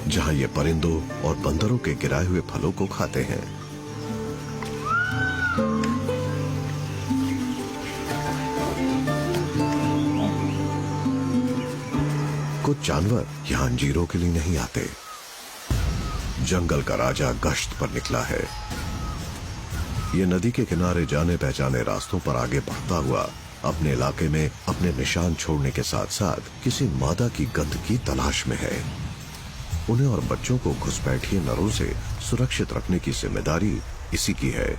जहां ये परिंदों और बंदरों के गिराए हुए फलों को खाते हैं। कुछ जानवर यहां अंजीरों के लिए नहीं आते। जंगल का राजा गश्त पर निकला है। ये नदी के किनारे जाने पहचाने रास्तों पर आगे बढ़ता हुआ अपने इलाके में अपने निशान छोड़ने के साथ साथ किसी मादा की गंध की तलाश में है। उन्हें और बच्चों को घुसपैठिए नरों से सुरक्षित रखने की जिम्मेदारी इसी की है।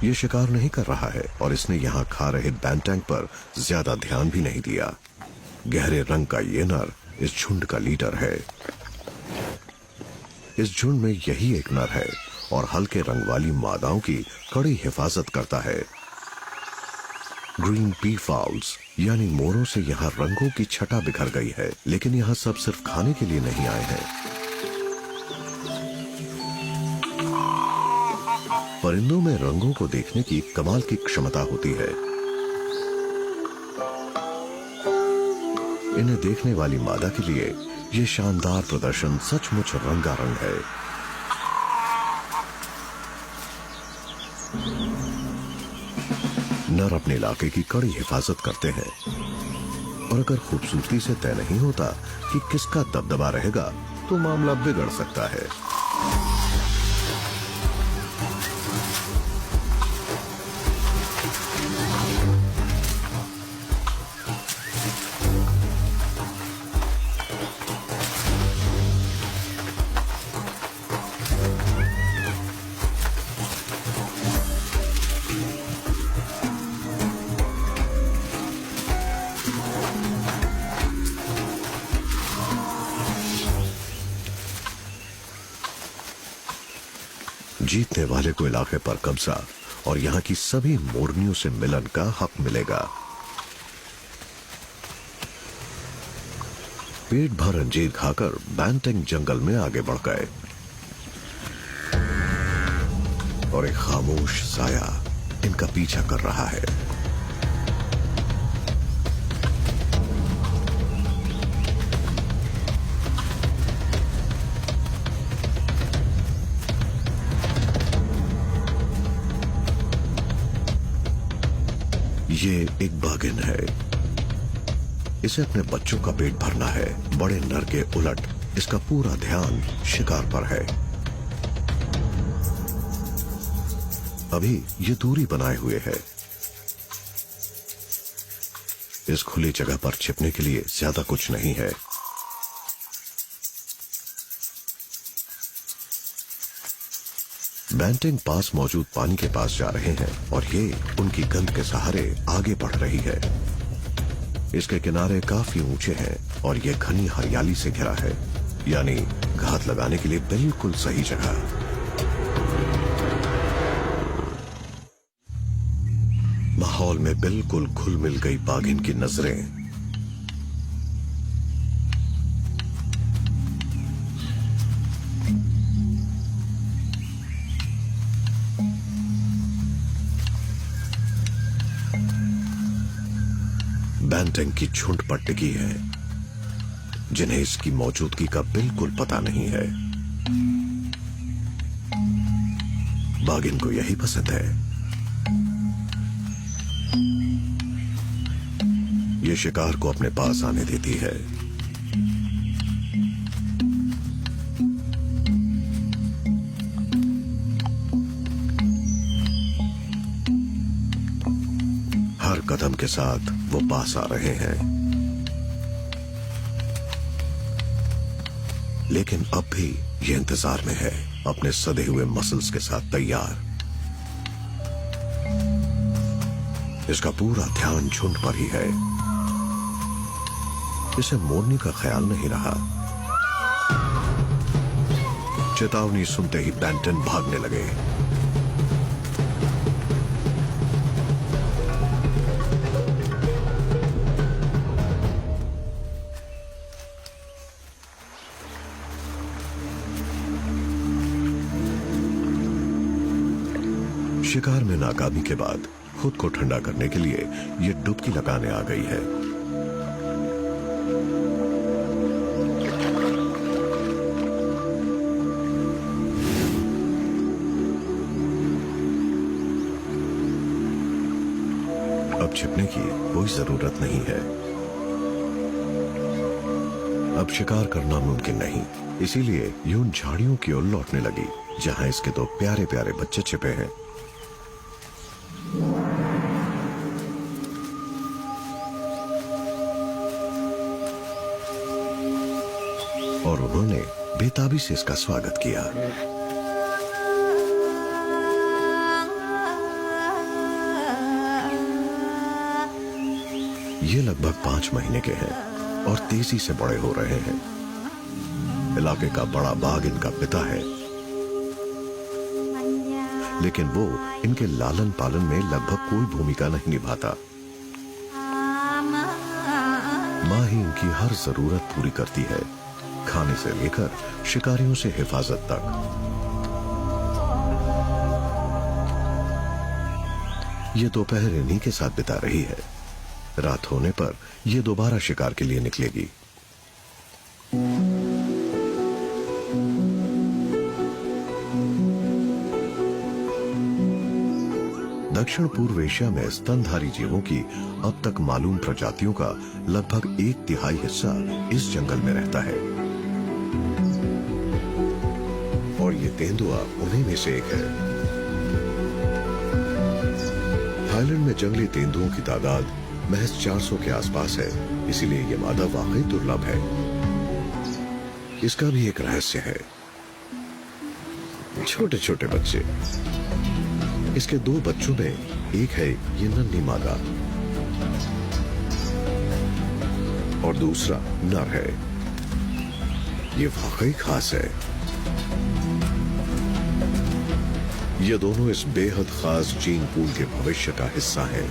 ये शिकार नहीं कर रहा है और इसने यहाँ खा रहे बैंटैंग पर ज्यादा ध्यान भी नहीं दिया। गहरे रंग का ये नर इस झुंड का लीडर है। इस झुंड में यही एक नर है और हल्के रंग वाली मादाओं की कड़ी हिफाजत करता है। ग्रीन पी फाउल्स यानी मोरों से यहाँ रंगों की छटा बिखर गई है, लेकिन यहाँ सब सिर्फ खाने के लिए नहीं आए हैं। परिंदों में रंगों को देखने की कमाल की क्षमता होती है। इन्हें देखने वाली मादा के लिए ये शानदार प्रदर्शन सचमुच रंगारंग है। नर अपने इलाके की कड़ी हिफाजत करते हैं और अगर खूबसूरती से तय नहीं होता कि किसका दबदबा रहेगा तो मामला बिगड़ सकता है। जीतने वाले को इलाके पर कब्जा और यहाँ की सभी मोरनियों से मिलन का हक मिलेगा। पेट भर अंजीर खाकर बैंटैंग जंगल में आगे बढ़ गए और एक खामोश साया इनका पीछा कर रहा है। ये एक बाघिन है। इसे अपने बच्चों का पेट भरना है। बड़े नर के उलट इसका पूरा ध्यान शिकार पर है। अभी ये दूरी बनाए हुए है। इस खुली जगह पर छिपने के लिए ज्यादा कुछ नहीं है। बैंटैंग पास मौजूद पानी के पास जा रहे हैं और ये उनकी गंध के सहारे आगे बढ़ रही है। इसके किनारे काफी ऊंचे हैं और ये घनी हरियाली से घिरा है, यानी घात लगाने के लिए बिल्कुल सही जगह। माहौल में बिल्कुल घुल मिल गई बाघिन की नजरें। बैंटैंग की झुंड पर टिकी है, जिन्हें इसकी मौजूदगी का बिल्कुल पता नहीं है। बाघिन को यही पसंद है। ये शिकार को अपने पास आने देती है। हर कदम के साथ वो पास आ रहे हैं, लेकिन अब भी ये इंतजार में है, अपने सधे हुए मसल्स के साथ तैयार। इसका पूरा ध्यान झुंड पर ही है। इसे मोरनी का ख्याल नहीं रहा। चेतावनी सुनते ही बैंटन भागने लगे। शिकार में नाकामी के बाद खुद को ठंडा करने के लिए ये डुबकी लगाने आ गई है। अब छिपने की कोई जरूरत नहीं है। अब शिकार करना मुमकिन नहीं, इसीलिए यून झाड़ियों की ओर लौटने लगी जहां इसके दो प्यारे प्यारे बच्चे छिपे हैं। और उन्होंने बेताबी से इसका स्वागत किया। ये लगभग 5 महीने के हैं और तेजी से बड़े हो रहे हैं। इलाके का बड़ा बाघ इनका पिता है, लेकिन वो इनके लालन पालन में लगभग कोई भूमिका नहीं निभाता। माँ ही इनकी हर जरूरत पूरी करती है, खाने से लेकर शिकारियों से हिफाजत तक। ये दोपहर इन्हीं के साथ बिता रही है। रात होने पर ये दोबारा शिकार के लिए निकलेगी। दक्षिण पूर्व एशिया में स्तनधारी जीवों की अब तक मालूम प्रजातियों का लगभग 1/3 हिस्सा इस जंगल में रहता है और ये तेंदुआ उन्हीं में से एक है। थाईलैंड में जंगली तेंदुओं की तादाद महज 400 के आसपास है, इसीलिए ये मादा वाकई दुर्लभ है। इसका भी एक रहस्य है। छोटे छोटे बच्चे। इसके 2 बच्चों में एक है ये नन्ही मादा और दूसरा नर है। ये वाकई खास है। ये दोनों इस बेहद खास जीन पूल के भविष्य का हिस्सा हैं।